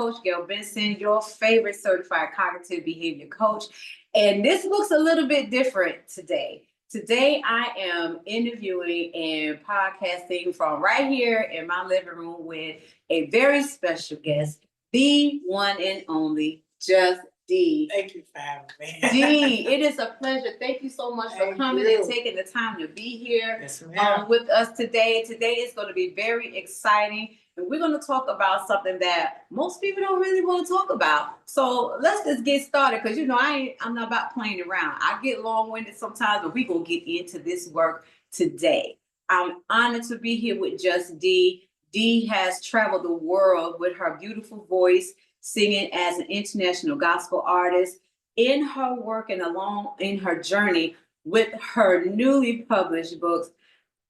Coach Gail Benson, your favorite certified cognitive behavior coach. And this looks a little bit different today. Today, I am interviewing and podcasting from right here in my living room with a very special guest, the one and only JstDee. Thank you for having me. Dee, it is a pleasure. Thank you so much for coming and taking the time to be here with us today. Today is going to be very exciting. And we're going to talk about something that most people don't really want to talk about. So let's just get started because, you know, I'm not about playing around. I get long-winded sometimes, but we're going to get into this work today. I'm honored to be here with JstDee. Dee has traveled the world with her beautiful voice, singing as an international gospel artist. In her work and along in her journey with her newly published books,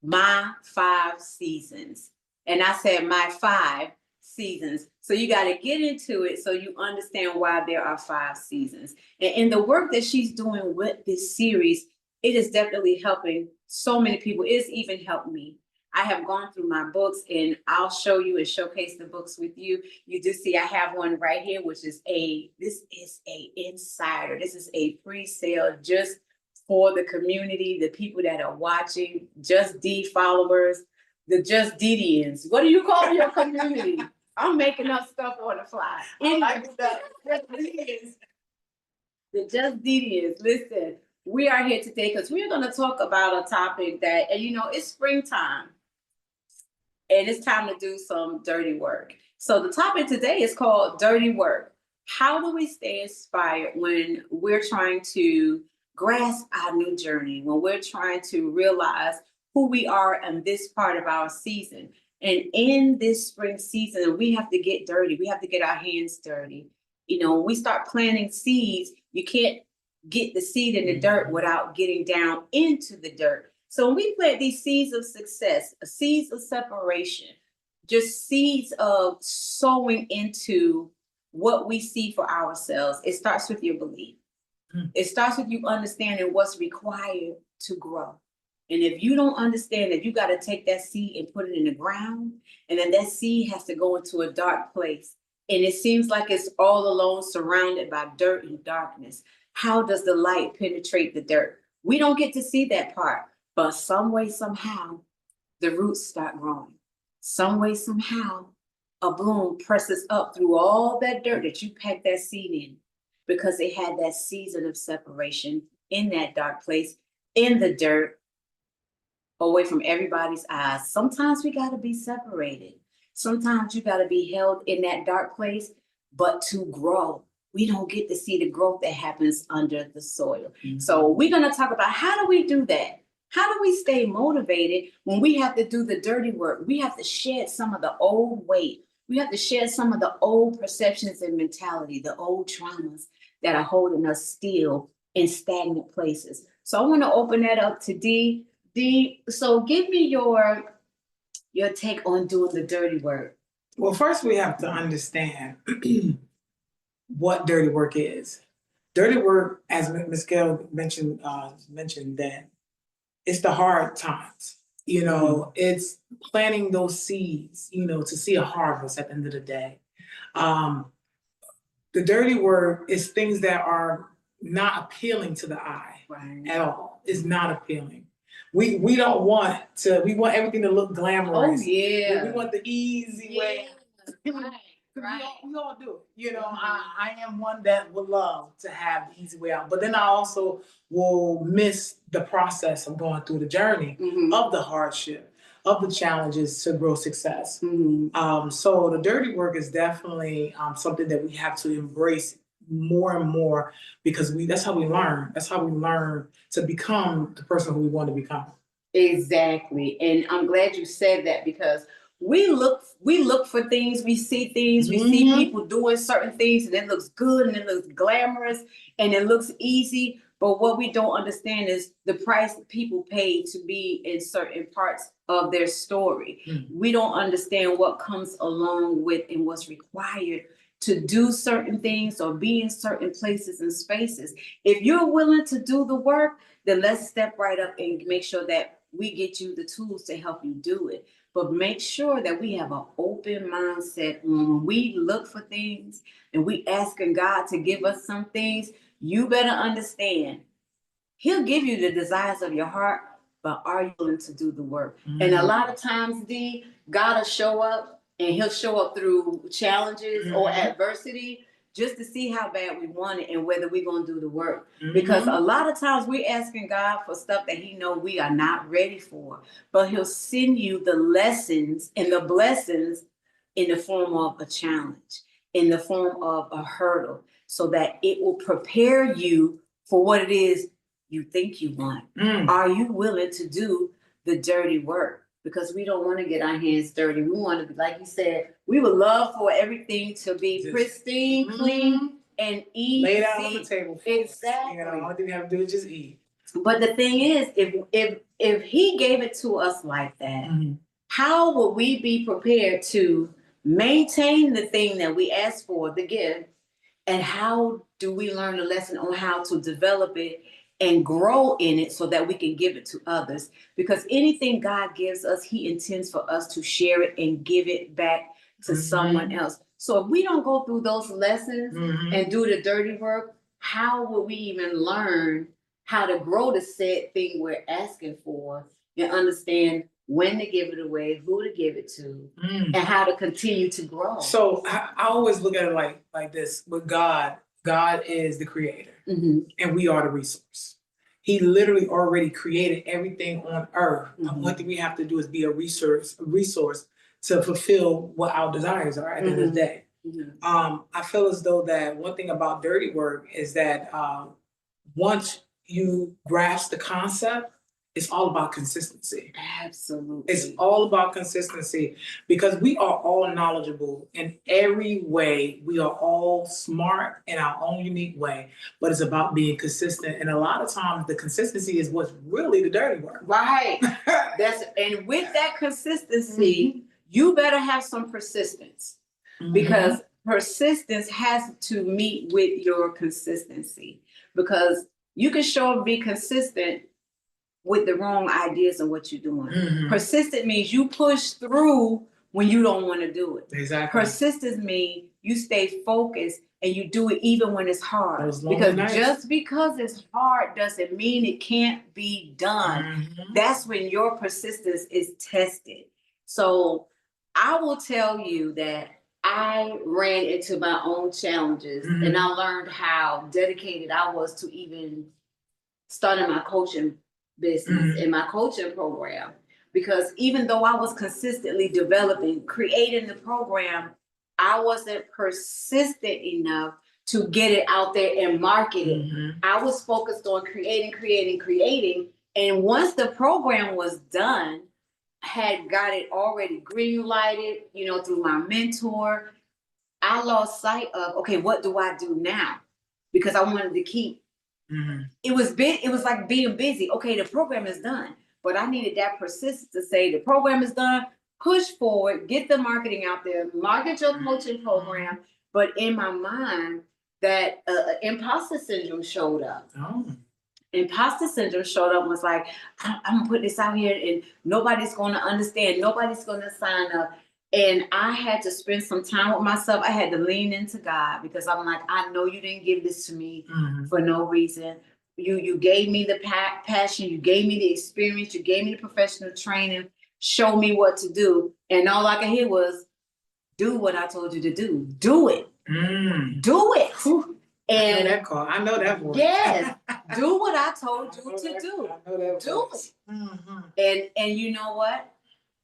My 5 Seasons. And I said my 5 seasons. So you got to get into it so you understand why there are 5 seasons. And in the work that she's doing with this series, it is definitely helping so many people. It's even helped me. I have gone through my books and I'll show you and showcase the books with you. You do see I have one right here, which is this is a insider. This is a pre-sale just for the community, the people that are watching, JstDee followers, the JstDeeians. What do you call your community? I'm making up stuff on the fly. I like that. JstDeeians. The JstDeeians. Listen, we are here today because we're going to talk about a topic that, and you know, it's springtime. And it's time to do some dirty work. So the topic today is called dirty work. How do we stay inspired when we're trying to grasp our new journey, when we're trying to realize who we are in this part of our season? And in this spring season, we have to get dirty. We have to get our hands dirty. You know, when we start planting seeds, you can't get the seed in the dirt without getting down into the dirt. So when we plant these seeds of success, seeds of separation, just seeds of sowing into what we see for ourselves, it starts with your belief. It starts with you understanding what's required to grow. And if you don't understand that you got to take that seed and put it in the ground, and then that seed has to go into a dark place, and it seems like it's all alone surrounded by dirt and darkness. How does the light penetrate the dirt? We don't get to see that part. But some way, somehow, the roots start growing. Some way, somehow, a bloom presses up through all that dirt that you packed that seed in because it had that season of separation in that dark place, in the dirt, away from everybody's eyes. Sometimes we got to be separated. Sometimes you got to be held in that dark place, but to grow. We don't get to see the growth that happens under the soil. So we're going to talk about how do we do that? How do we stay motivated when we have to do the dirty work? We have to shed some of the old weight. We have to shed some of the old perceptions and mentality, the old traumas that are holding us still in stagnant places. So I want to open that up to Dee. Dee, so give me your take on doing the dirty work. Well, first we have to understand what dirty work is. Dirty work, as Ms. Gail mentioned that it's the hard times. You know, it's planting those seeds, you know, to see a harvest at the end of the day. The dirty work is things that are not appealing to the eye at all. It's not appealing. We don't want to, we want everything to look glamorous. Oh, yeah. We want the easy way. Right. We all do it. You know, I am one that would love to have the easy way out, but then I also will miss the process of going through the journey of the hardship, of the challenges to grow success. So the dirty work is definitely something that we have to embrace more and more because that's how we learn. That's how we learn to become the person who we want to become. Exactly. And I'm glad you said that because we look for things, we see things, we see people doing certain things and it looks good and it looks glamorous and it looks easy. But what we don't understand is the price that people pay to be in certain parts of their story. We don't understand what comes along with and what's required to do certain things or be in certain places and spaces. If you're willing to do the work, then let's step right up and make sure that we get you the tools to help you do it. but make sure that we have an open mindset when we look for things and we asking God to give us some things. You better understand, He'll give you the desires of your heart, but are you willing to do the work? And a lot of times, D, God will show up, and He'll show up through challenges or adversity just to see how bad we want it and whether we're going to do the work. Because a lot of times we're asking God for stuff that He know we are not ready for, but He'll send you the lessons and the blessings in the form of a challenge, in the form of a hurdle, so that it will prepare you for what it is you think you want. Are you willing to do the dirty work? Because we don't want to get our hands dirty. We want to be, like you said, we would love for everything to be pristine, clean, and easy. Lay it out on the table. Exactly. You know, all you have to do is just eat. But the thing is, if He gave it to us like that, how would we be prepared to maintain the thing that we asked for, the gift, and how do we learn the lesson on how to develop it and grow in it so that we can give it to others? Because anything God gives us, He intends for us to share it and give it back to someone else. So if we don't go through those lessons and do the dirty work, how will we even learn how to grow the said thing we're asking for and understand when to give it away, who to give it to, and how to continue to grow? So I always look at it like this. With God is the creator, and we are the resource. He literally already created everything on earth. One thing we have to do is be a resource to fulfill what our desires are at the end of the day. I feel as though that one thing about dirty work is that once you grasp the concept, it's all about consistency. Absolutely. It's all about consistency, because we are all knowledgeable in every way. We are all smart in our own unique way, but it's about being consistent. And a lot of times the consistency is what's really the dirty work. Right. And with that consistency, you better have some persistence, because persistence has to meet with your consistency, because you can show up and be consistent with the wrong ideas of what you're doing. Persistent means you push through when you don't want to do it. Exactly. Persistence means you stay focused and you do it even when it's hard. Because just because it's hard doesn't mean it can't be done. That's when your persistence is tested. So I will tell you that I ran into my own challenges and I learned how dedicated I was to even starting my coaching business in my coaching program. Because even though I was consistently developing, creating the program, I wasn't persistent enough to get it out there and market it. I was focused on creating. And once the program was done, had got it already green lighted, through my mentor, I lost sight of, okay, what do I do now? Because I wanted to keep. It was like being busy. Okay, the program is done, but I needed that persistence to say the program is done, push forward, get the marketing out there, market your coaching program. But in my mind, that imposter syndrome showed up. Imposter syndrome showed up and was like, I'm gonna put this out here and nobody's gonna understand, nobody's gonna sign up. And I had to spend some time with myself. I had to lean into God, because I'm like, I know you didn't give this to me for no reason. You gave me the passion, you gave me the experience, you gave me the professional training, show me what to do. And all I could hear was, do what I told you to do. Do it. Do it. And I know that voice. Yes, do what I told you to do. I know that do it. And you know what?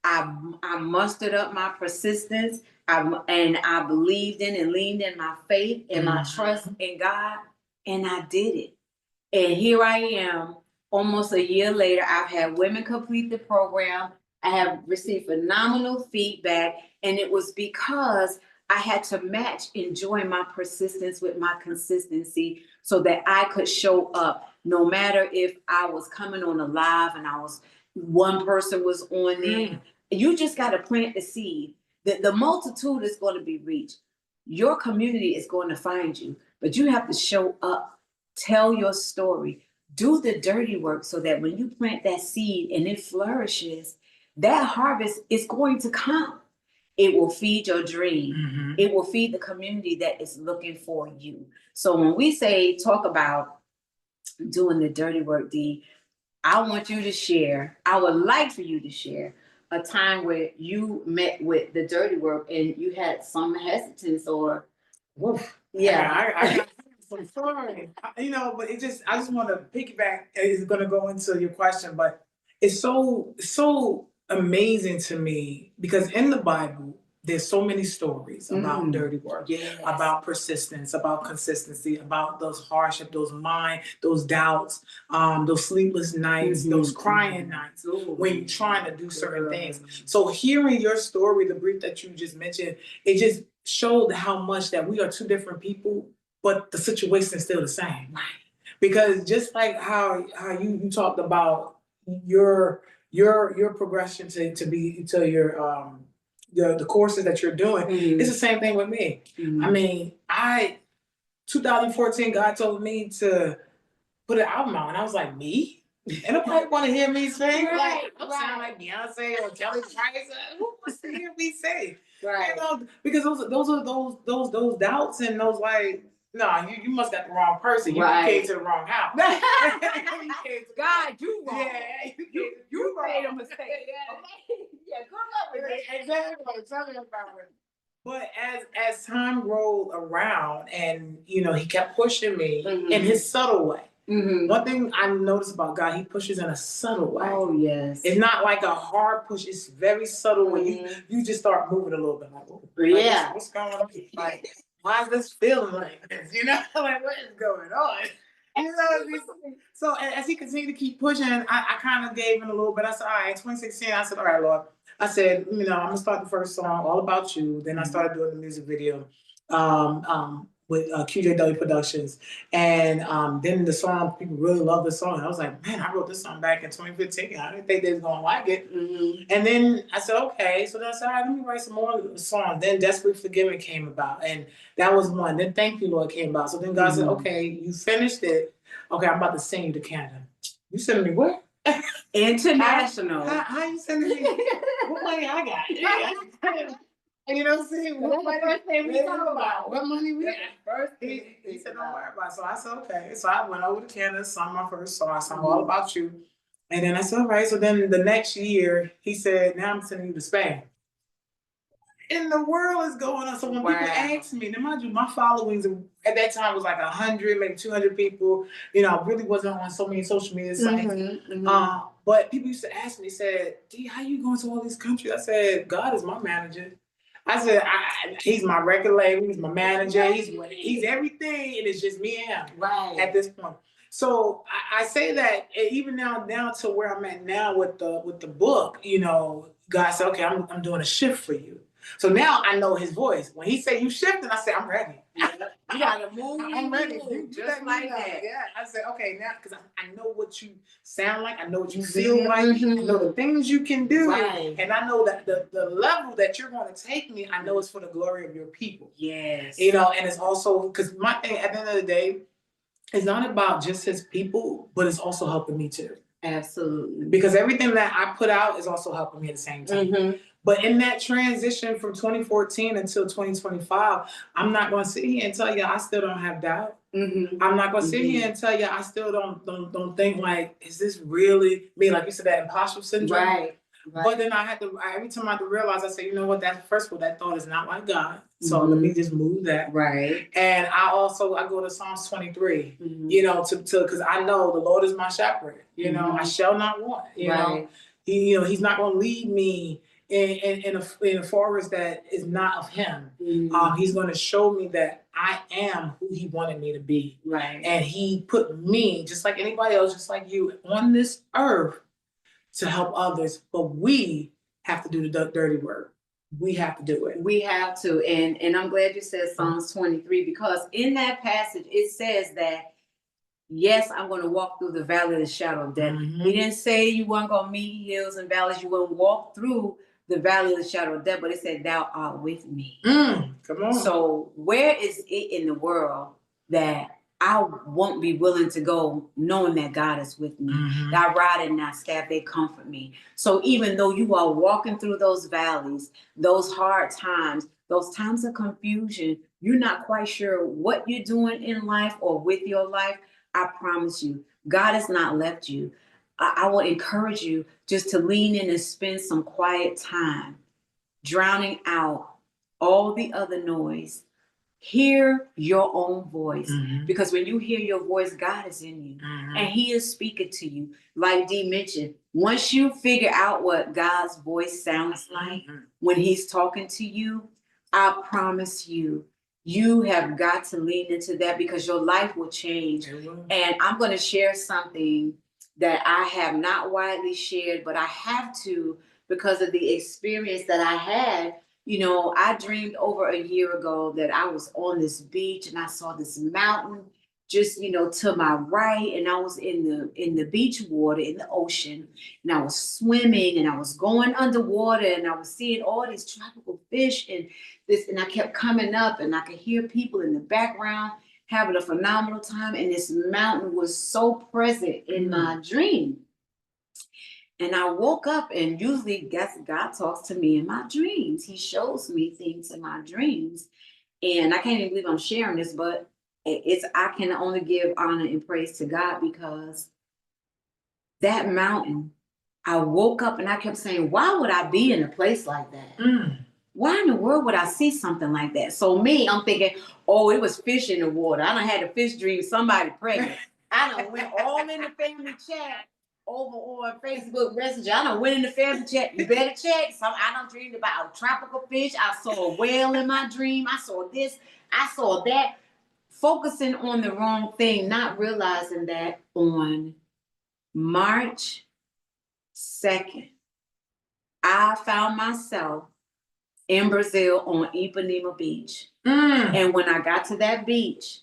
I mustered up my persistence. And I believed in and leaned in my faith and my trust in God, and I did it. And here I am, almost a year later. I've had women complete the program. I have received phenomenal feedback, and it was because I had to match enjoying my persistence with my consistency so that I could show up no matter if I was coming on a live and one person was on there. You just got to plant the seed. The multitude is going to be reached. Your community is going to find you, but you have to show up, tell your story, do the dirty work so that when you plant that seed and it flourishes, that harvest is going to come. It will feed your dream. Mm-hmm. It will feed the community that is looking for you. So when we say talk about doing the dirty work, Dee, I want you to share. I would like for you to share a time where you met with the dirty work and you had some hesitance or, Woof. yeah. I got some story. You know, but I just want to piggyback. It's going to go into your question, but it's so amazing to me because in the Bible, there's so many stories about dirty work, Yes. about persistence, about consistency, about those hardship, those doubts, those sleepless nights, those crying nights when you're trying to do certain things. So hearing your story, the brief that you just mentioned, it just showed how much that we are two different people, but the situation is still the same. Right. Because just like how you talked about your progression to your the courses that you're doing, it's the same thing with me. I mean, 2014, God told me to put an album out, and I was like, me? And nobody want to hear me sing. Right, Like, I sound like Beyonce or Kelly Price. Who wants to hear me sing? Right. You know, because those doubts and those like, no, you must got the wrong person. You came to the wrong house. God, you wrong. Yeah, you made a mistake. Yeah, good luck with that. Exactly. Tell me about it. But as time rolled around, and you know, he kept pushing me in his subtle way. One thing I noticed about God, he pushes in a subtle way. Oh, yes. It's not like a hard push. It's very subtle when you just start moving a little bit. Like, yeah. what's going on? Like, why is this feeling like this? You know, like, what is going on? You know, so as he continued to keep pushing, I kind of gave him a little bit. I said, all right, in 2016, I said, all right, Lord. I said, you know, I'm gonna start the first song, All About You. Then I started doing the music video with QJW Productions. And then the song, people really love the song. I was like, man, I wrote this song back in 2015. I didn't think they was gonna like it. And then I said, okay. So then I said, all right, let me write some more songs. Then Desperately Forgiven came about. And that was one. Then Thank You, Lord came about. So then God said, okay, you finished it. Okay, I'm about to send you to Canada. You sending me what? International. How you sending me? What money I got? You know what I'm saying? What money we talking about? What money we got? First He said, don't worry about it. So I said, okay. So I went over to Canada, sung my first song. I sung All About You. And then I said, all right. So then the next year, he said, now I'm sending you to Spain. In the world is going on. So when people ask me, now mind you, my followings at that time was like 100, maybe 200 people. You know, I really wasn't on so many social media sites. But people used to ask me, they said, Dee, how you going to all these countries? I said, God is my manager. I said, he's my record label, he's my manager, he's everything, and it's just me and him at this point. So I say that even now down to where I'm at now with the book, you know, God said, okay, I'm doing a shift for you. So now I know his voice. When he said you shifting, I said, I'm ready. You gotta move. I'm ready. Just like that. Yeah. I said, okay, now because I know what you sound like, I know what you feel like, I know the things you can do. And I know that the level that you're going to take me, I know it's for the glory of your people. Yes. You know, and it's also because my thing at the end of the day, it's not about just his people, but it's also helping me too. Absolutely. Because everything that I put out is also helping me at the same time. But in that transition from 2014 until 2025, I'm not going to sit here and tell you I still don't have doubt. I'm not going to sit here and tell you I still don't think like, is this really me? Like you said, that imposter syndrome. Right. But then every time I have to realize, I say, you know what, first of all, that thought is not like God. So let me just move that. Right. And I go to Psalms 23, you know, because I know the Lord is my shepherd. You know, I shall not want, you know. He's not going to lead me in a forest that is not of him. He's going to show me that I am who he wanted me to be. Right. And he put me, just like anybody else, just like you, on this earth to help others. But we have to do the dirty work. We have to do it. We have to. And I'm glad you said Psalms 23, because in that passage, it says that, yes, I'm going to walk through the valley of the shadow of death. He didn't say you weren't going to meet hills and valleys. You will walk through the valley of the shadow of death, but it said, thou art with me. Come on. So where is it in the world that I won't be willing to go knowing that God is with me. Thy rod and thy staff, they comfort me. So even though you are walking through those valleys, those hard times, those times of confusion, you're not quite sure what you're doing in life or with your life, I promise you, God has not left you. I will encourage you just to lean in and spend some quiet time, drowning out all the other noise. Hear your own voice, because when you hear your voice, God is in you and he is speaking to you. Like Dee mentioned, once you figure out what God's voice sounds like when he's talking to you, I promise you, you have got to lean into that, because your life will change. And I'm going to share something that I have not widely shared, but I have to, because of the experience that I had. You know, I dreamed over a year ago that I was on this beach and I saw this mountain just, to my right. And I was in the beach water, in the ocean, and I was swimming and I was going underwater and I was seeing all these tropical fish and I kept coming up and I could hear people in the background having a phenomenal time. And this mountain was so present in my dream. And I woke up, and usually God talks to me in my dreams. He shows me things in my dreams. And I can't even believe I'm sharing this, but I can only give honor and praise to God, because that mountain, I woke up and I kept saying, why would I be in a place like that? Why in the world would I see something like that? So me, I'm thinking, oh, it was fish in the water. I done had a fish dream, somebody pregnant. I done went all in the family chat over on Facebook Messenger. I done went in the family chat. You better check. So I done dreamed about a tropical fish. I saw a whale in my dream. I saw this. I saw that. Focusing on the wrong thing, not realizing that on March 2nd, I found myself in Brazil on Ipanema Beach. And when I got to that beach,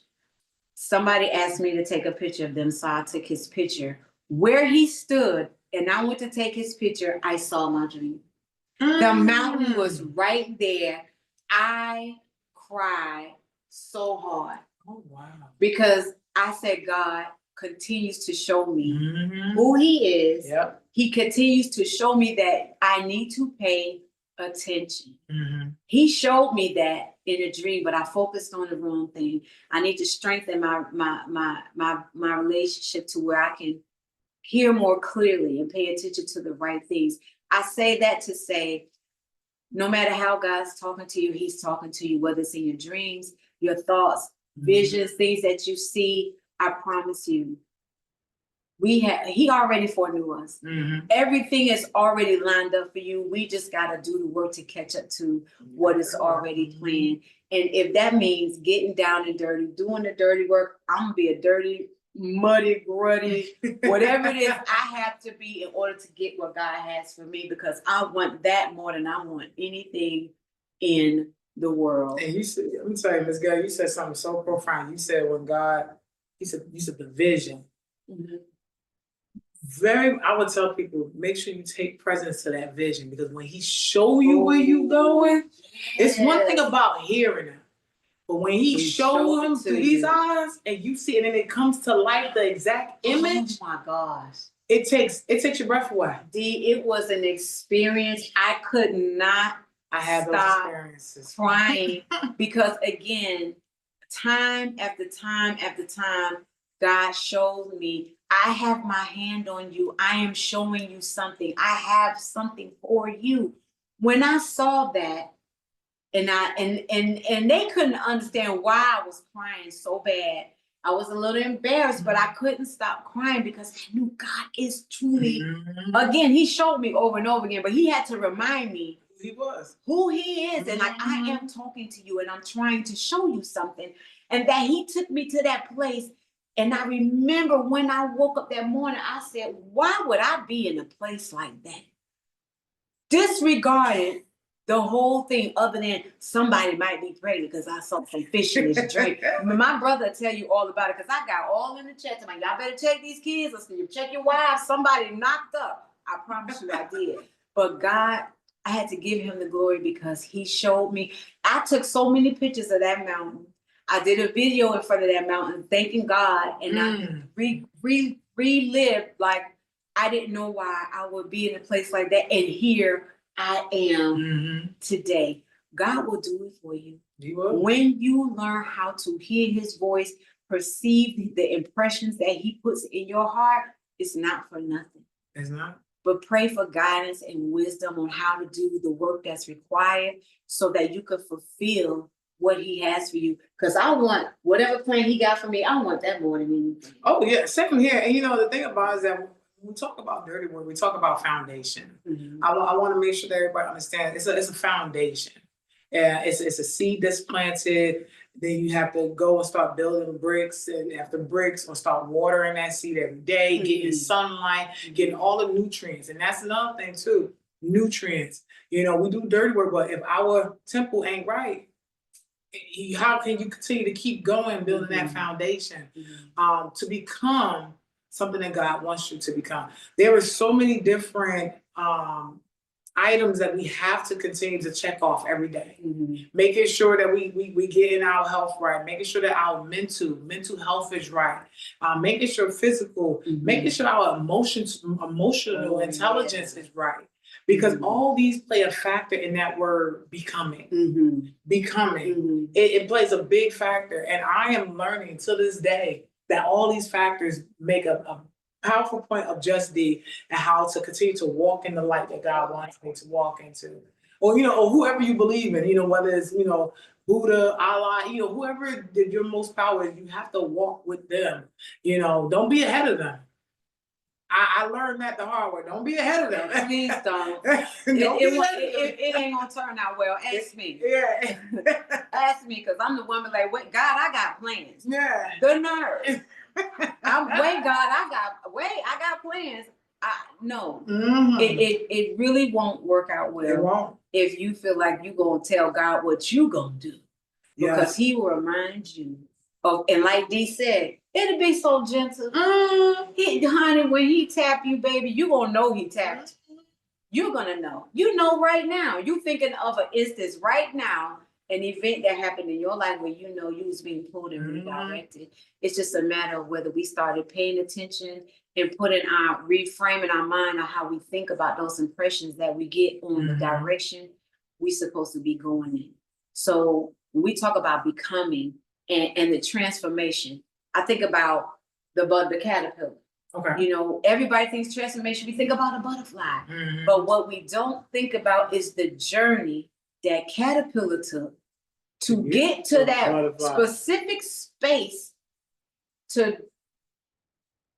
somebody asked me to take a picture of them. So I took his picture. Where he stood and I went to take his picture, I saw my dream. The mountain was right there. I cried so hard. Oh, wow. Because I said, God continues to show me who he is. Yep. He continues to show me that I need to pay attention. He showed me that in a dream, but I focused on the wrong thing. I need to strengthen my relationship to where I can hear more clearly and pay attention to the right things. I say that to say, no matter how God's talking to you, he's talking to you, whether it's in your dreams, your thoughts, visions, things that you see. I promise you, he already foreknew us. Everything is already lined up for you. We just got to do the work to catch up to what is already planned. And if that means getting down and dirty, doing the dirty work, I'm gonna be a dirty, muddy, gruddy, whatever it is I have to be in order to get what God has for me, because I want that more than I want anything in the world. And you said, let me tell you, Ms. Gail, you said something so profound. You said when God, you said the vision. I would tell people, make sure you take presence to that vision, because when he show you where you going, it's one thing about hearing him, but when he show him through these eyes and you see it and it comes to life, the exact image. Oh my gosh. It takes your breath away. Dee, it was an experience. I could not stop crying because, again, time after time after time, God showed me, I have my hand on you. I am showing you something. I have something for you. When I saw that, and they couldn't understand why I was crying so bad. I was a little embarrassed, but I couldn't stop crying because I knew God is truly, again, he showed me over and over again, but he had to remind me who he is. And like, I am talking to you and I'm trying to show you something. And that he took me to that place. And I remember when I woke up that morning, I said, why would I be in a place like that? Disregarded the whole thing, other than somebody might be pregnant because I saw some fish in this drink. My brother will tell you all about it, because I got all in the chat. I'm like, y'all better check these kids. Let's check your wives. Somebody knocked up. I promise you I did. But God, I had to give him the glory because he showed me. I took so many pictures of that mountain. I did a video in front of that mountain, thanking God, and I relived like I didn't know why I would be in a place like that, and here I am today. God will do it for you. He will. When you learn how to hear his voice, perceive the impressions that he puts in your heart, it's not for nothing. It's not. But pray for guidance and wisdom on how to do the work that's required so that you can fulfill what he has for you. Because I want whatever plan he got for me, I want that more than anything. Oh, yeah. Same here. And the thing about it is that when we talk about dirty work, we talk about foundation. I want to make sure that everybody understands it's a foundation. Yeah, it's a seed that's planted. Then you have to go and start building bricks, and after bricks, or start watering that seed every day, getting sunlight, getting all the nutrients. And that's another thing too, nutrients. We do dirty work, but if our temple ain't right, how can you continue to keep going, building that foundation to become something that God wants you to become? There are so many different items that we have to continue to check off every day. Making sure that we get in our health right, making sure that our mental health is right, making sure physical, making sure our emotional intelligence is right. Because all these play a factor in that word becoming. Becoming. It plays a big factor. And I am learning to this day that all these factors make a powerful point of JstDee and how to continue to walk in the light that God wants me to walk into. Or, or whoever you believe in, whether it's, Buddha, Allah, whoever your most power is, you have to walk with them. Don't be ahead of them. I learned that the hard way. Don't be ahead of them. Please don't. It ain't gonna turn out well. Ask me. Yeah. Ask me, because I'm the woman like, wait, God, I got plans. Yeah. The nerve. I got plans. No. It really won't work out well. It won't. If you feel like you gonna tell God what you gonna do. Because he will remind you of, and like Dee said, it'll be so gentle. Honey, when he tap you, baby, you gonna know he tapped. You're gonna know. You know right now. You thinking of an instance right now, an event that happened in your life where you was being pulled and redirected. It's just a matter of whether we started paying attention and reframing our mind on how we think about those impressions that we get on the direction we're supposed to be going in. So when we talk about becoming and the transformation, I think about the caterpillar. Okay. Everybody thinks transformation, we think about a butterfly. But what we don't think about is the journey that caterpillar took to get to that specific space to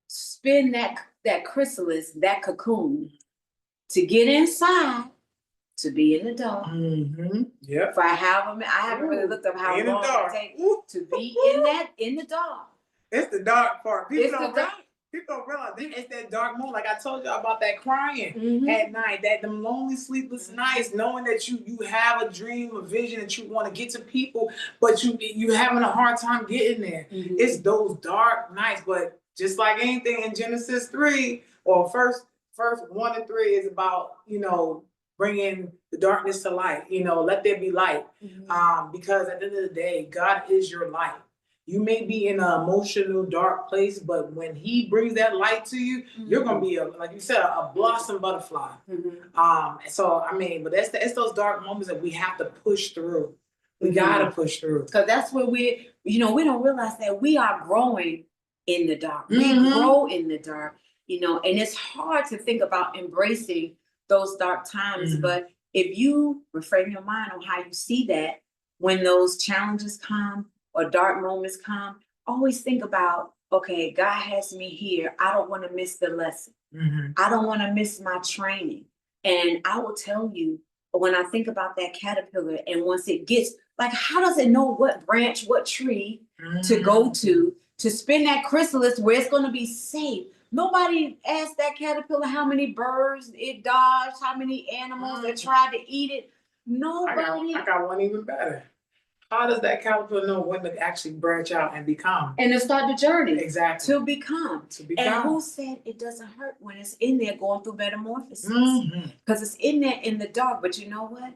spin that chrysalis, that cocoon, to get inside, to be in the dark. Yeah. For I haven't really looked up how long it takes to be in the dark. It's the dark part. People don't realize it's that dark moment. Like I told you about that crying at night, them lonely, sleepless nights, knowing that you have a dream, a vision that you want to get to people, but you having a hard time getting there. It's those dark nights. But just like anything in Genesis 3, or first 1 and 3 is about, bringing the darkness to light, let there be light. Because at the end of the day, God is your light. You may be in an emotional, dark place, but when he brings that light to you, you're going to be, like you said, a blossom butterfly. But it's those dark moments that we have to push through. We got to push through. Because that's where we don't realize that we are growing in the dark. We grow in the dark, and it's hard to think about embracing those dark times. But if you reframe your mind on how you see that, when those challenges come, or dark moments come, always think about, okay, God has me here. I don't want to miss the lesson. I don't want to miss my training. And I will tell you, when I think about that caterpillar, and once it gets, like, how does it know what branch, what tree to go to spin that chrysalis where it's going to be safe? Nobody asked that caterpillar how many birds it dodged, how many animals that tried to eat it. Nobody. I got one even better. How does that caterpillar know when to actually branch out and become? And to start the journey. Exactly. To become. And who said it doesn't hurt when it's in there going through metamorphosis? Because it's in there in the dark. But you know what?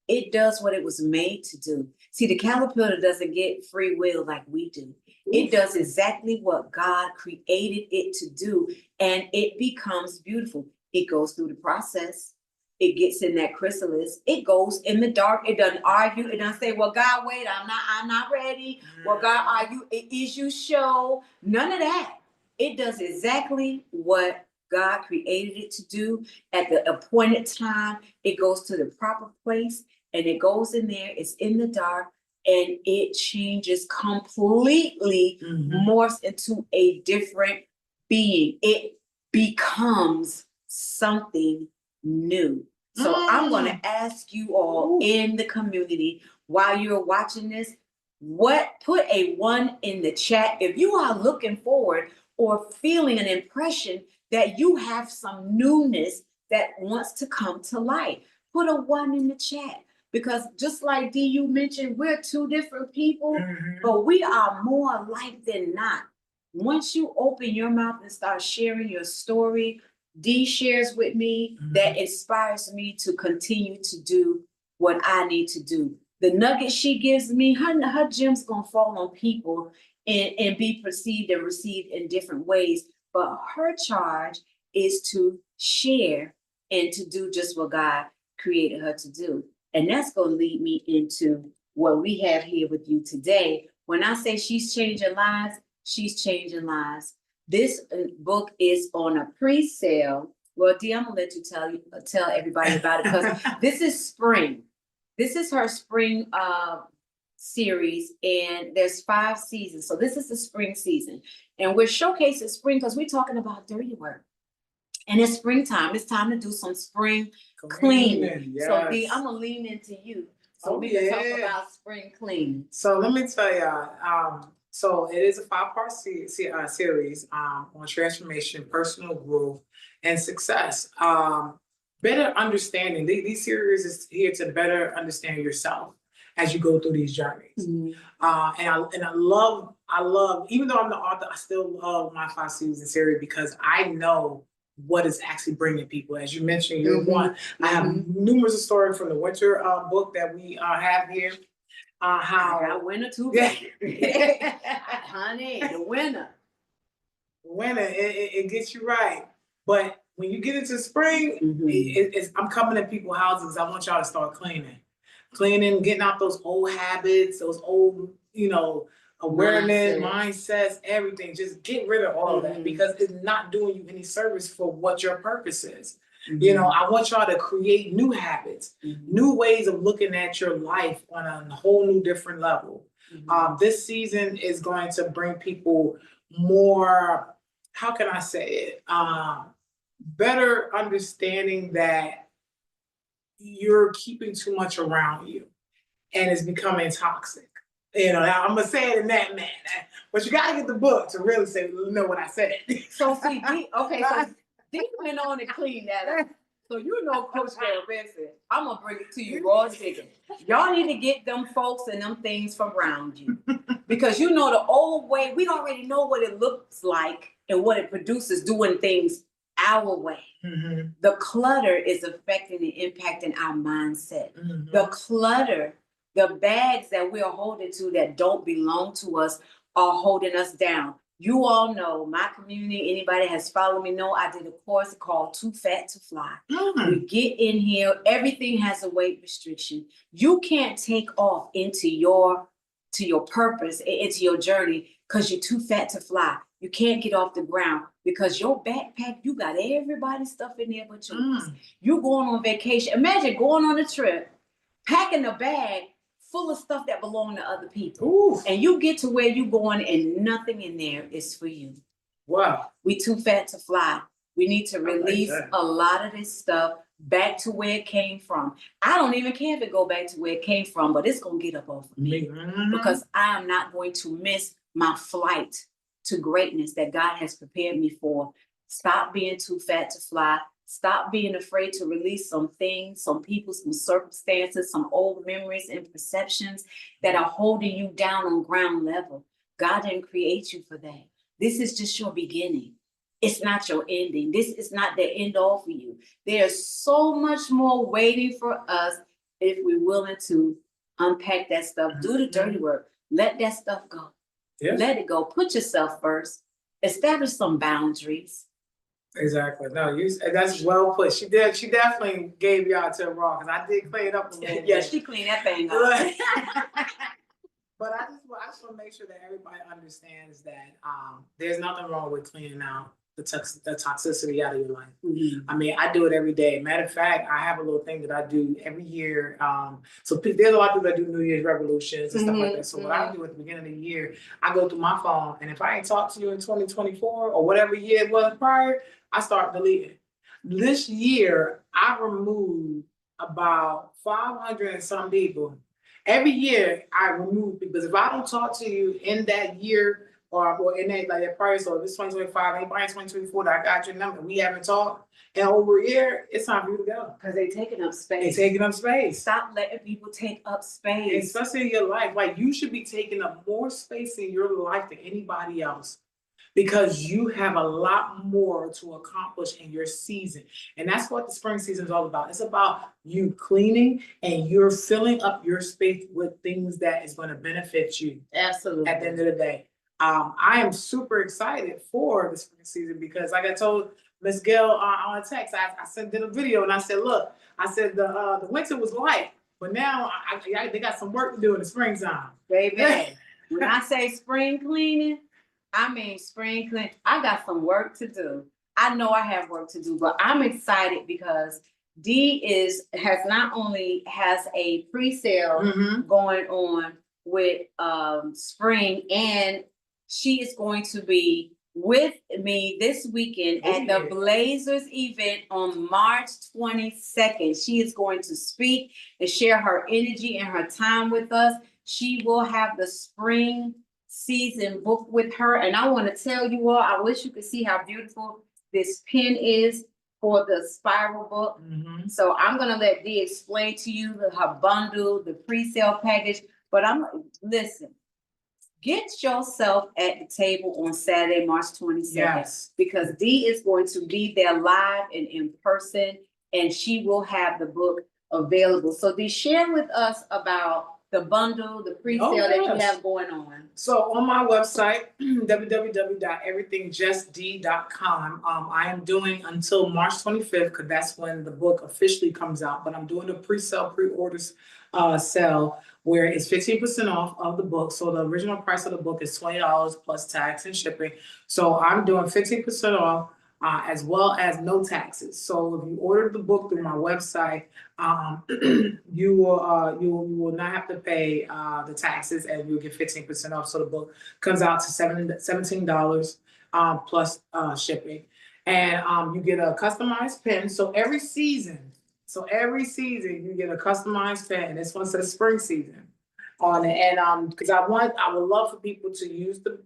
it does what it was made to do. See, the caterpillar doesn't get free will like we do. It does exactly what God created it to do, and it becomes beautiful. It goes through the process. It gets in that chrysalis. It goes in the dark. It doesn't argue. It doesn't say, well, God, wait, I'm not ready. Well, God, are you, is you show? None of that. It does exactly what God created it to do at the appointed time. It goes to the proper place and it goes in there. It's in the dark and it changes completely, morphs into a different being. It becomes something new. So I'm going to ask you all in the community while you're watching this, put a 1 in the chat if you are looking forward or feeling an impression that you have some newness that wants to come to light. Put a 1 in the chat, because just like Dee, you mentioned, we're 2 different people, but we are more alike than not. Once you open your mouth and start sharing your story, Dee shares with me, that inspires me to continue to do what I need to do. The nugget she gives me, her gem's gonna fall on people and be perceived and received in different ways. But her charge is to share and to do just what God created her to do. And that's gonna lead me into what we have here with you today. When I say she's changing lives, she's changing lives. This book is on a pre-sale. Well, Dee, I'm gonna let you tell everybody about it, because this is spring. This is her spring series, and there's 5 seasons. So this is the spring season, and we're showcasing spring because we're talking about dirty work. And it's springtime. It's time to do some spring cleaning. Yes. So Dee, I'm gonna lean into you. So we can talk about spring cleaning. So let me tell y'all. So it is a 5-part series on transformation, personal growth, and success. Better understanding. These series is here to better understand yourself as you go through these journeys. And I love, even though I'm the author, I still love my 5 season series because I know what is actually bringing people. As you mentioned, you're one. I have numerous stories from the winter book that we have here. How I got winter too. Honey, the winter. It gets you right. But when you get into spring, I'm coming to people's houses. I want y'all to start cleaning, getting out those old habits, those old, awareness, mindsets, everything. Just get rid of all of that, because it's not doing you any service for what your purpose is. I want y'all to create new habits, new ways of looking at your life on a whole new different level. This season is going to bring people more, how can I say it? Better understanding that you're keeping too much around you and it's becoming toxic. Now I'm gonna say it in that manner, but you gotta get the book to really know what I said. So see, Dee went on and cleaned that up. So Coach Benson, I'm gonna bring it to you raw chicken. Y'all need to get them folks and them things from around you, because the old way, we already know what it looks like and what it produces doing things our way. The clutter is affecting and impacting our mindset. The clutter, the bags that we're holding to that don't belong to us are holding us down. You all know, my community, anybody has followed me know I did a course called Too Fat to Fly. We get in here, everything has a weight restriction. You can't take off into your purpose, into your journey, because you're too fat to fly. You can't get off the ground because your backpack, you got everybody's stuff in there but yours. You going on vacation. Imagine going on a trip, packing a bag full of stuff that belong to other people. And you get to where you going and nothing in there is for you. Wow. We too fat to fly. We need to release a lot of this stuff back to where it came from. I don't even care if it go back to where it came from, but it's going to get up off of me, because I am not going to miss my flight to greatness that God has prepared me for. Stop being too fat to fly. Stop being afraid to release some things, some people, some circumstances, some old memories and perceptions that are holding you down on ground level. God didn't create you for that. This is just your beginning. It's not your ending. This is not the end all for you. There's so much more waiting for us if we're willing to unpack that stuff, do the dirty work, let that stuff go. Yes. Let it go. Put yourself first. Establish some boundaries. Exactly. No, that's well put. She did. She definitely gave y'all to raw because I did clean it up a little Yeah, bit. she cleaned that thing up. But I just want to make sure that everybody understands that there's nothing wrong with cleaning out the toxicity out of your life. Mhm. I mean, I do it every day. Matter of fact, I have a little thing that I do every year. So there's a lot of people that do New Year's resolutions and stuff like that. So what I do at the beginning of the year, I go through my phone, and if I ain't talked to you in 2024 or whatever year it was prior, I start deleting. This year, I removed about 500 and some people. Every year I remove, because if I don't talk to you in that year or in that like that prior, so if it's 2025, anybody in 2024 that I got your number, we haven't talked in over a year, it's time for you to go. Because they're taking up space. They're taking up space. Stop letting people take up space. Especially in your life. Like, you should be taking up more space in your life than anybody else, because you have a lot more to accomplish in your season. And that's what the spring season is all about. It's about you cleaning and you're filling up your space with things that is going to benefit you. Absolutely. At the end of the day. I am super excited for the spring season because, like I told Miss Gail on a text, I sent in a video and I said, look, I said the winter was light, but now they got some work to do in the springtime. Baby, when I say spring cleaning, I mean spring clean. I got some work to do. I know I have work to do, but I'm excited because Dee has not only has a pre-sale going on with spring, and she is going to be with me this weekend at the Blazers event on March 22nd. She is going to speak and share her energy and her time with us. She will have the spring season book with her. And I want to tell you all, I wish you could see how beautiful this pen is for the spiral book. So I'm going to let Dee explain to you her bundle, the pre-sale package. But listen, get yourself at the table on Saturday, March 22nd. Yes. Because Dee is going to be there live and in person, and she will have the book available. So Dee, share with us about the bundle, the pre-sale that you have going on. So on my website, www.everythingjstdee.com, I am doing until March 25th, because that's when the book officially comes out. But I'm doing a pre-orders sale where it's 15% off of the book. So the original price of the book is $20 plus tax and shipping. So I'm doing 15% off. As well as no taxes. So if you order the book through my website, you will not have to pay the taxes, and you'll get 15% off. So the book comes out to $17 plus shipping, and you get a customized pen. So every season you get a customized pen, and this one says spring season on it. And because I would love for people to use the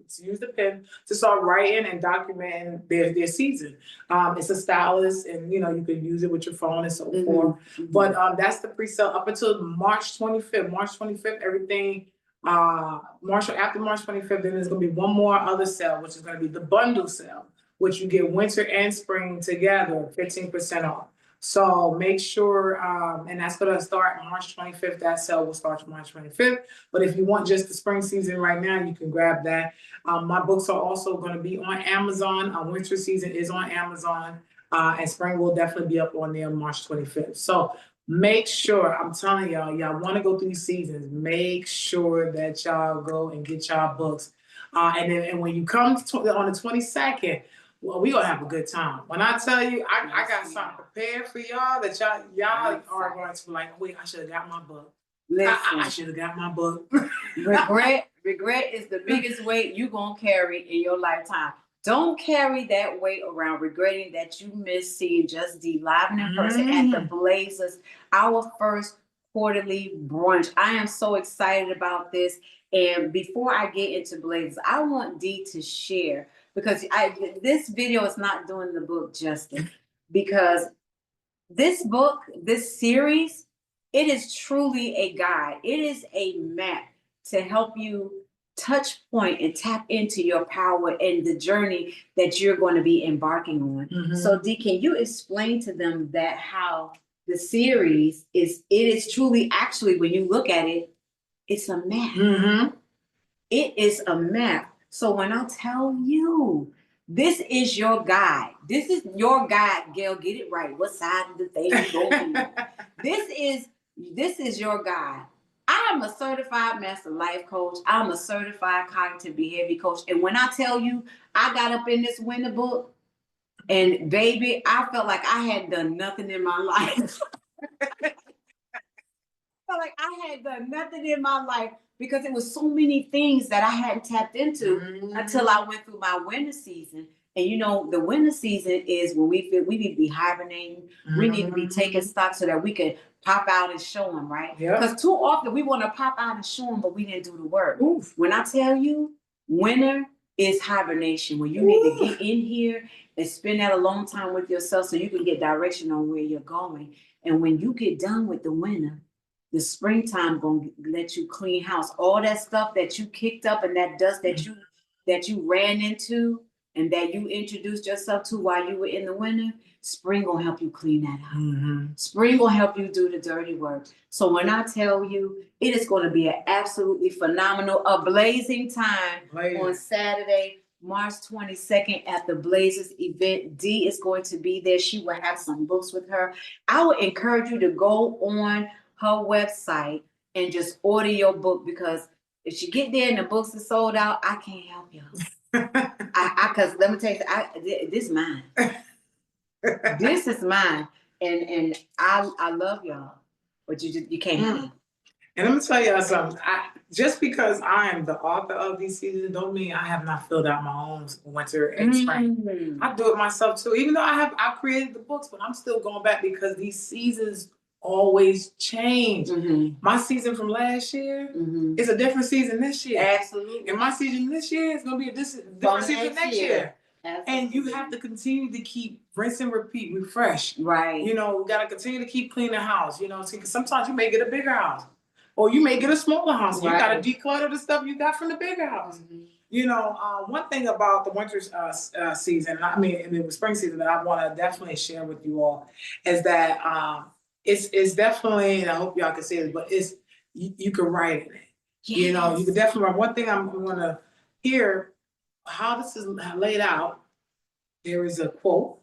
pen to start writing and documenting their season. It's a stylus, and you can use it with your phone and so forth. But that's the pre-sale up until March 25th. March 25th, everything after March 25th, then there's gonna be one more other sale, which is gonna be the bundle sale, which you get winter and spring together, 15% off. So make sure, and that's going to start March 25th. That sale will start March 25th. But if you want just the spring season right now, you can grab that. My books are also going to be on Amazon. Winter season is on Amazon, and spring will definitely be up on there March 25th. So make sure, I'm telling y'all want to go through these seasons. Make sure that y'all go and get y'all books. And when you come on the 22nd, well, we gonna have a good time. When I tell you, I got something prepared for y'all that y'all are going to be like, wait, I should have got my book. I should have got my book. Regret is the biggest weight you gonna carry in your lifetime. Don't carry that weight around, regretting that you missed seeing JstDee live and in person at the Blazers, our first quarterly brunch. I am so excited about this. And before I get into Blazers, I want Dee to share, because this video is not doing the book justice, because this book, this series, it is truly a guide. It is a map to help you touch point and tap into your power and the journey that you're going to be embarking on. So Dee, can you explain to them how the series it is truly, actually, when you look at it, it's a map. Mm-hmm. It is a map. So when I tell you, this is your guide. This is your guide, Gail. Get it right. What side of the thing you going? This is your guide. I am a certified master life coach. I'm a certified cognitive behavior coach. And when I tell you, I got up in this winter book, and baby, I felt like I hadn't done nothing in my life. I felt like I had done nothing in my life because it was so many things that I hadn't tapped into until I went through my winter season. And you know, the winter season is when we feel we need to be hibernating. We need to be taking stock so that we can pop out and show them, right? Because too often we want to pop out and show them, but we didn't do the work. Oof. When I tell you, winter is hibernation, when you need to get in here and spend that alone time with yourself so you can get direction on where you're going. And when you get done with the winter, the springtime gonna let you clean house. All that stuff that you kicked up and that dust that you ran into and that you introduced yourself to while you were in the winter, spring gonna help you clean that out. Spring gonna help you do the dirty work. So when I tell you, it is gonna be an absolutely phenomenal, blazing time on Saturday, March 22nd at the Blazers event. Dee is going to be there. She will have some books with her. I would encourage you to go on her website and just order your book, because if you get there and the books are sold out, I can't help you. Cause let me tell you, this is mine. This is mine, and I love y'all, but you can't help me. And let me tell you something. Just because I am the author of these seasons, don't mean I have not filled out my own winter and spring. I do it myself too, even though I created the books, but I'm still going back because these seasons always change. My season from last year is a different season this year. Absolutely. And my season this year is going to be a different season next year. Absolutely. And you have to continue to keep rinse and repeat, refresh. Right. You know, we got to continue to keep cleaning the house. You know, because sometimes you may get a bigger house, or you may get a smaller house. Right. You got to declutter the stuff you got from the bigger house. You know, one thing about the winter season, and the spring season, that I want to definitely share with you all is that it's definitely, and I hope y'all can see it, but it's you can write in it. Yes. You know, you can definitely write. One thing I'm going to hear how this is laid out. There is a quote.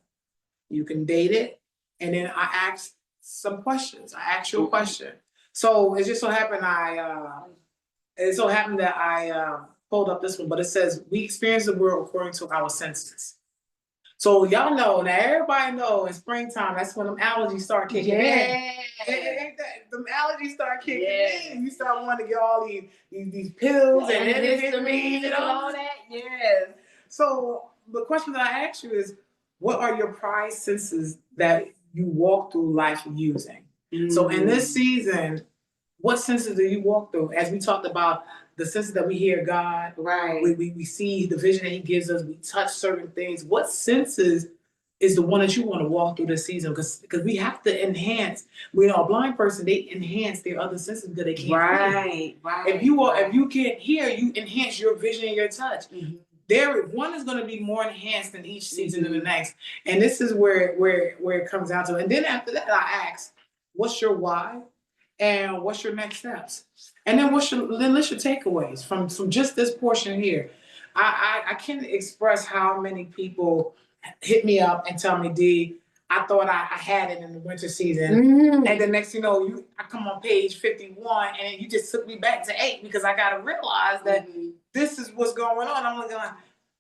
You can date it, and then I ask some questions. I ask you a question. So it just so happened that I pulled up this one, but it says we experience the world according to our senses. So y'all know, now everybody know in springtime, that's when them allergies start kicking in. Ain't that, them allergies start kicking in. You start wanting to get all these pills and histamine and all that. Yes. So the question that I ask you is, what are your prized senses that you walk through life using? So in this season, what senses do you walk through? As we talked about, the senses that we hear God, right? We see the vision that He gives us. We touch certain things. What senses is the one that you want to walk through this season? Because we have to enhance. We know a blind person, they enhance their other senses because they can't hear. Right. If you can't hear, you enhance your vision and your touch. One is going to be more enhanced in each season than the next, and this is where it comes down to. And then after that, I ask, what's your why? And what's your next steps? And then what's your takeaways from just this portion here? I can't express how many people hit me up and tell me, Dee, I thought I had it in the winter season. And the next thing you know, I come on page 51 and you just took me back to 8 because I got to realize that this is what's going on. I'm looking like,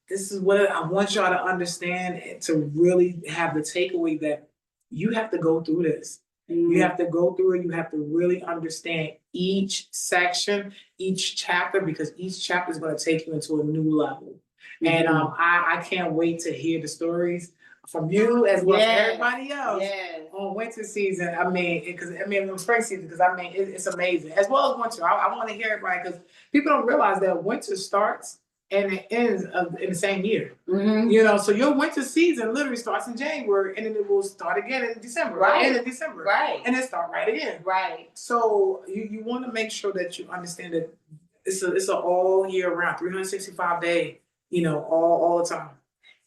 this is what I want y'all to understand and to really have the takeaway that you have to go through this. You have to go through it. You have to really understand each section, each chapter, because each chapter is going to take you into a new level. And I can't wait to hear the stories from you as well as everybody else on winter season. Spring season, because it's amazing. As well as winter. I want to hear everybody, because people don't realize that winter starts and it ends in the same year. You know, so your winter season literally starts in January and then it will start again in December. End of December. Right. And then start right again. Right. So you want to make sure that you understand that it's a all year round, 365 day, you know, all the time.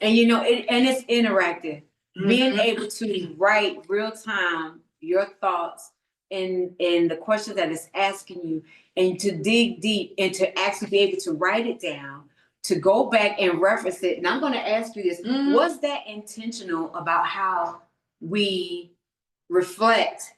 And you know, it's interactive. Being able to write real time your thoughts and the questions that it's asking you, and to dig deep and to actually be able to write it down, to go back and reference it. And I'm going to ask you this, was that intentional about how we reflect,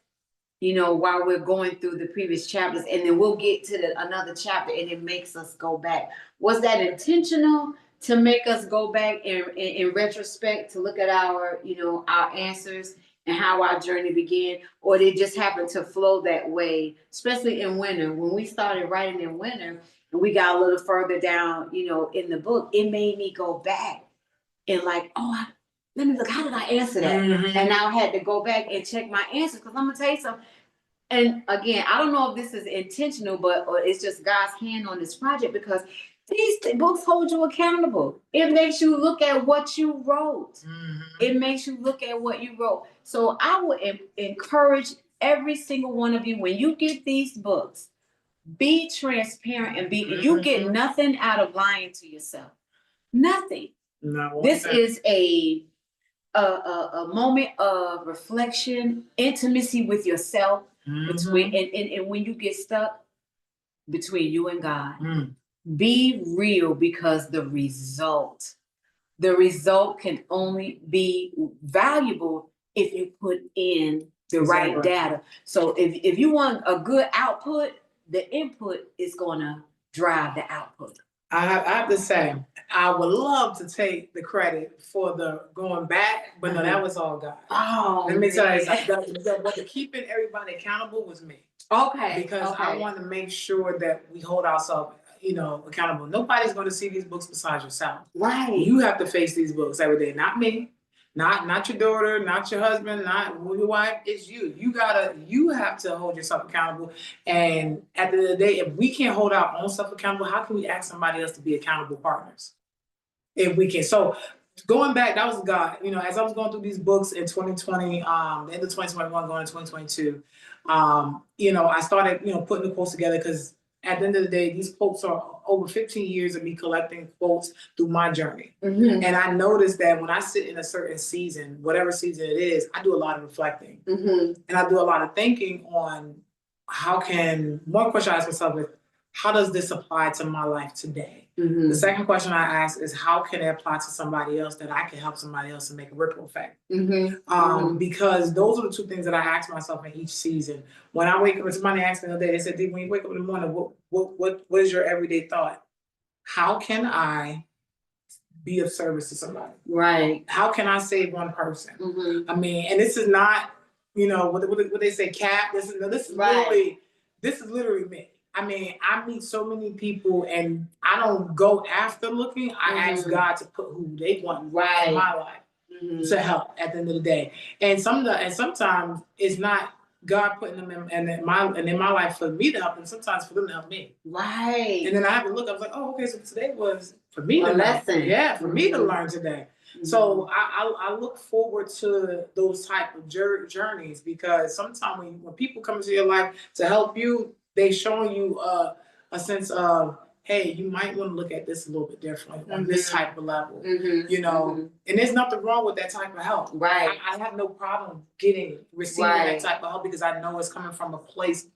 you know, while we're going through the previous chapters, and then we'll get to another chapter and it makes us go back? Was that intentional to make us go back and in retrospect to look at our, you know, our answers and how our journey began? Or did it just happen to flow that way, especially in winter? When we started writing in winter and we got a little further down, you know, in the book, it made me go back and like, oh, let me look, how did I answer that? And now I had to go back and check my answers, because I'm gonna tell you something. And again, I don't know if this is intentional, but or it's just God's hand on this project, because these books hold you accountable. It makes you look at what you wrote. It makes you look at what you wrote. So I would encourage every single one of you, when you get these books, be transparent and you get nothing out of lying to yourself. Nothing. No, this is a moment of reflection, intimacy with yourself, between and when you get stuck, between you and God. Be real, because the result can only be valuable if you put in the right data. So if you want a good output, the input is gonna drive the output. I have to say, I would love to take the credit for the going back, but no, that was all God. Oh, let me tell you something. The keeping everybody accountable was me. Okay. Because I want to make sure that we hold ourselves, you know, accountable. Nobody's going to see these books besides yourself. Right. You have to face these books every day, not me. Not your daughter, not your husband, not your wife. It's you. You have to hold yourself accountable. And at the end of the day, if we can't hold our own self accountable, how can we ask somebody else to be accountable partners? If we can. So going back, that was God. You know, as I was going through these books in 2020, the end of 2021, going to 2022, you know, I started, you know, putting the quotes together, because at the end of the day, these quotes are over 15 years of me collecting quotes through my journey. And I noticed that when I sit in a certain season, whatever season it is, I do a lot of reflecting. And I do a lot of thinking on one question I ask myself is, how does this apply to my life today? The second question I ask is, how can it apply to somebody else, that I can help somebody else and make a ripple effect? Because those are the two things that I ask myself in each season. When I wake up, somebody asked me the other day, they said, when you wake up in the morning, what is your everyday thought? How can I be of service to somebody? Right. How can I save one person? I mean, and this is not, you know, what they say, cap. This is literally me. I mean, I meet so many people, and I don't go after looking. I ask God to put who they want in my life to help at the end of the day. And sometimes it's not God putting them in my life for me to help them. Sometimes for them to help me. Right. And then I have to look. I was like, oh, okay. So today was for me to learn. Yeah, for me to learn today. So I look forward to those type of journeys, because sometimes when people come into your life to help you, they showing you a sense of, hey, you might want to look at this a little bit differently on this type of level, you know, and there's nothing wrong with that type of help. Right. I have no problem receiving that type of help, because I know it's coming from a place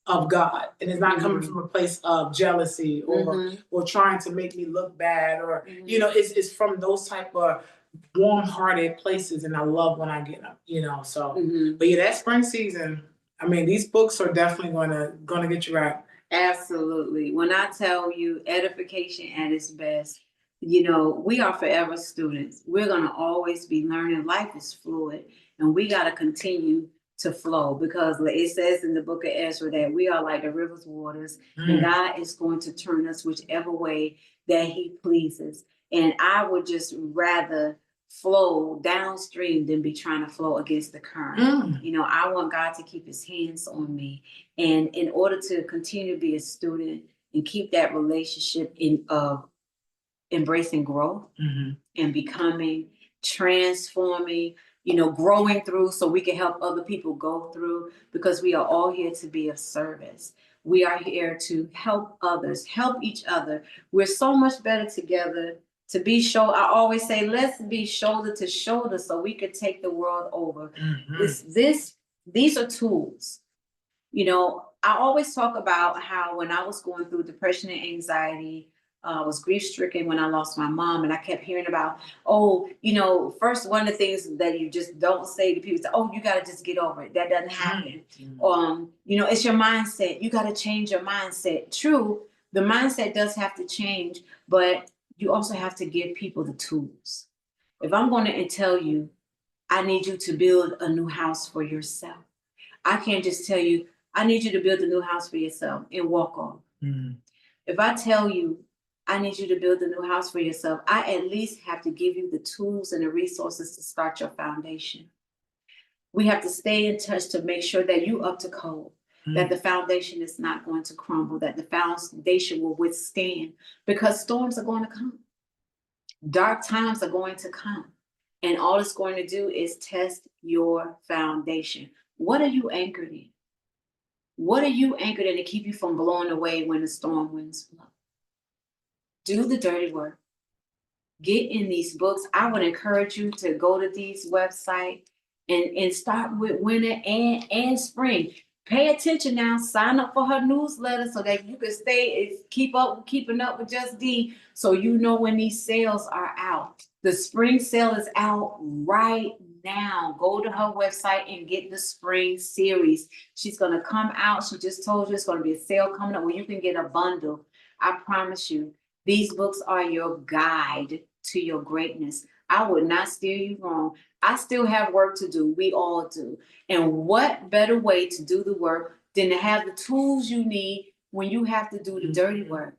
of God, and it's not coming from a place of jealousy or trying to make me look bad, or you know, it's from those type of warm-hearted places, and I love when I get them, you know. So, but yeah, that spring season, I mean, these books are definitely gonna get you right. Absolutely. When I tell you, edification at its best, you know, we are forever students. We're gonna always be learning. Life is fluid, and we gotta continue to flow, because it says in the book of Ezra that we are like the river's waters, and God is going to turn us whichever way that He pleases. And I would just rather flow downstream than be trying to flow against the current. You know, I want God to keep His hands on me. And in order to continue to be a student and keep that relationship of embracing growth and becoming, transforming, you know, growing through, so we can help other people go through, because we are all here to be of service. We are here to help others, help each other. We're so much better together. To be I always say, let's be shoulder to shoulder so we could take the world over. This These are tools. You know, I always talk about how when I was going through depression and anxiety, was grief stricken when I lost my mom, and I kept hearing about, oh, you know, first one of the things that you just don't say to people is, oh, you got to just get over it. That doesn't happen. You know, it's your mindset. You got to change your mindset. True, the mindset does have to change, but you also have to give people the tools. If I'm going to tell you, I need you to build a new house for yourself, I can't just tell you, I need you to build a new house for yourself and walk off. If I tell you, I need you to build a new house for yourself, I at least have to give you the tools and the resources to start your foundation. We have to stay in touch to make sure that you up to code, that the foundation is not going to crumble, that the foundation will withstand, because storms are going to come. Dark times are going to come. And all it's going to do is test your foundation. What are you anchored in? What are you anchored in to keep you from blowing away when the storm winds blow? Do the dirty work. Get in these books. I would encourage you to go to these websites and start with winter and spring. Pay attention now. Sign up for her newsletter so that you can keeping up with JstDee, so you know when these sales are out. The spring sale is out right now. Go to her website and get the spring series. She's going to come out. She just told you it's going to be a sale coming up where you can get a bundle. I promise you, these books are your guide to your greatness. I would not steer you wrong. I still have work to do. We all do. And what better way to do the work than to have the tools you need when you have to do the dirty work?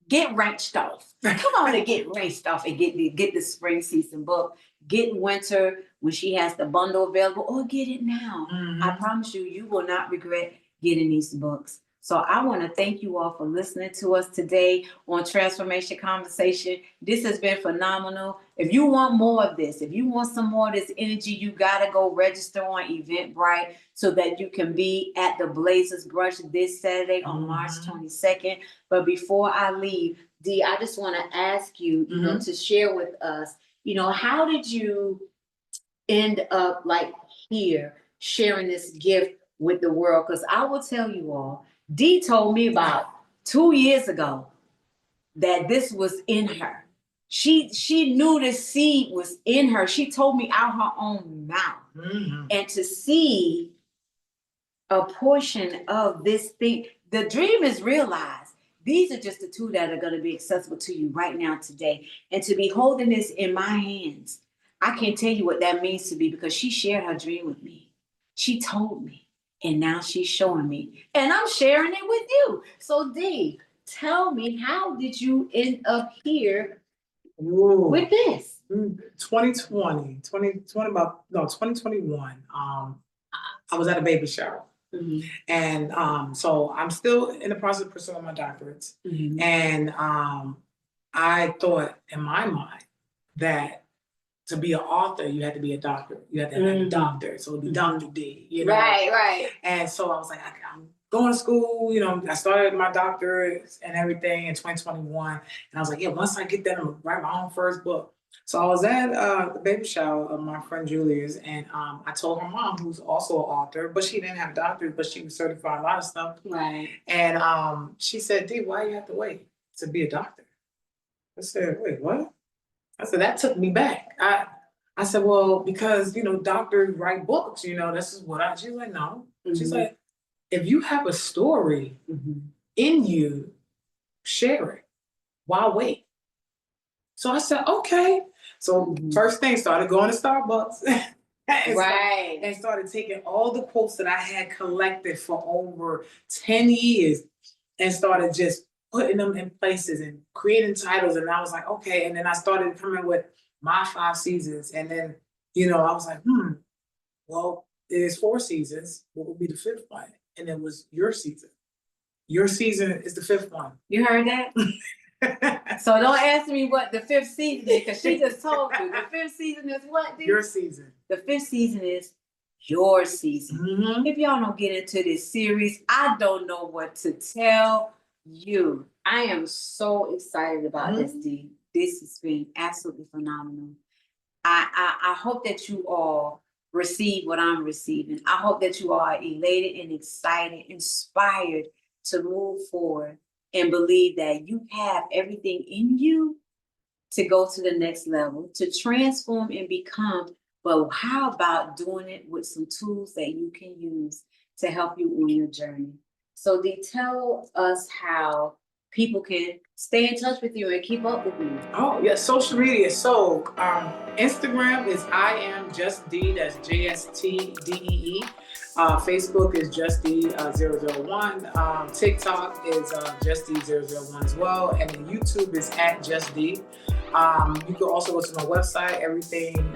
Get wrenched off. Come on and get wrenched off and get the spring season book. Get winter when she has the bundle available, or get it now. I promise you, you will not regret getting these books. So I want to thank you all for listening to us today on Transformation Conversation. This has been phenomenal. If you want more of this, if you want some more of this energy, you got to go register on Eventbrite so that you can be at the Blazers Brunch this Saturday on March 22nd. But before I leave, Dee, I just want to ask you, you know, to share with us, you know, how did you end up like here sharing this gift with the world? Because I will tell you all, Dee told me about 2 years ago that this was in her. She knew the seed was in her. She told me out her own mouth. And to see a portion of this thing, the dream is realized. These are just the two that are going to be accessible to you right now today. And to be holding this in my hands, I can't tell you what that means to me, because she shared her dream with me. She told me. And now she's showing me, and I'm sharing it with you. So Dee, tell me, how did you end up here with this? 2021. I was at a baby shower. And so I'm still in the process of pursuing my doctorates. And I thought in my mind that to be an author, you had to be a doctor. You had to have a doctor. So it'd be Dr. D, you know? Right. And so I was like, I'm going to school, you know, I started my doctorate and everything in 2021. And I was like, yeah, once I get that, I'm gonna write my own first book. So I was at the baby shower of my friend Julia's, and I told her mom, who's also an author, but she didn't have a doctorate, but she was certified in a lot of stuff. Right. And she said, Dee, why you have to wait to be a doctor? I said, wait, what? I said, that took me back. I said, well, because, you know, doctors write books, you know, this is what she's like, no. She's like, if you have a story in you, share it. Why wait? So I said, okay. So first thing, started going to Starbucks. And started taking all the quotes that I had collected for over 10 years and started just putting them in places and creating titles. And I was like, okay. And then I started coming with my 5 seasons. And then, you know, I was like, well, there's 4 seasons. What would be the 5th one? And it was your season. Your season is the 5th one. You heard that? So don't ask me what the 5th season is, because she just told you. The 5th season is what, dude? Your season. The 5th season is your season. If y'all don't get into this series, I don't know what to tell you. I am so excited about this, Dee. This has been absolutely phenomenal. I hope that you all receive what I'm receiving. I hope that you all are elated and excited, inspired to move forward and believe that you have everything in you to go to the next level, to transform and become. But how about doing it with some tools that you can use to help you on your journey? So Dee, tell us how people can stay in touch with you and keep up with you. Oh, yeah, social media. So Instagram is I am JstDee, that's JstDee. Facebook is JstDee 001. TikTok is JstDee 001 as well. And then YouTube is at JstDee. You can also go to my website,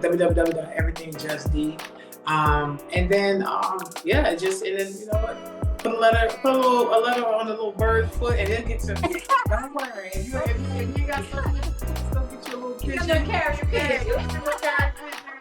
www.everythingjstdee. And then you know what? Put a letter on a little bird's foot, and it'll get to me. Don't worry. If you got something, just go get your little picture. You're carrying your picture.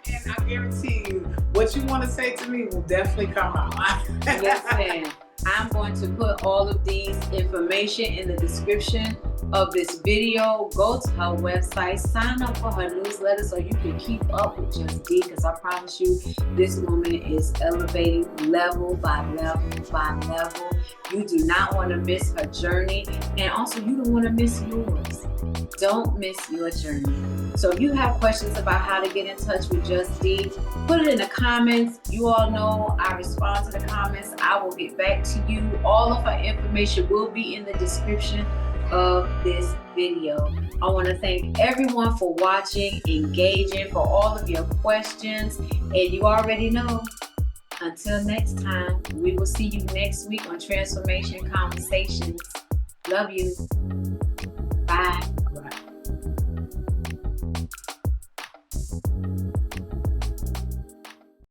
And I guarantee you, what you want to say to me will definitely come out. Listen, I'm going to put all of these information in the description of this video. Go to her website, sign up for her newsletter so you can keep up with JstDee, because I promise you, this woman is elevating level by level by level. You do not want to miss her journey, and also you don't want to miss yours. Don't miss your journey. So if you have questions about how to get in touch with JstDee, put it in the comments. You all know I respond to the comments. I will get back to you. All of her information will be in the description of this video. I want to thank everyone for watching, engaging, for all of your questions. And you already know, until next time, we will see you next week on Transformation Conversations. Love you. Bye.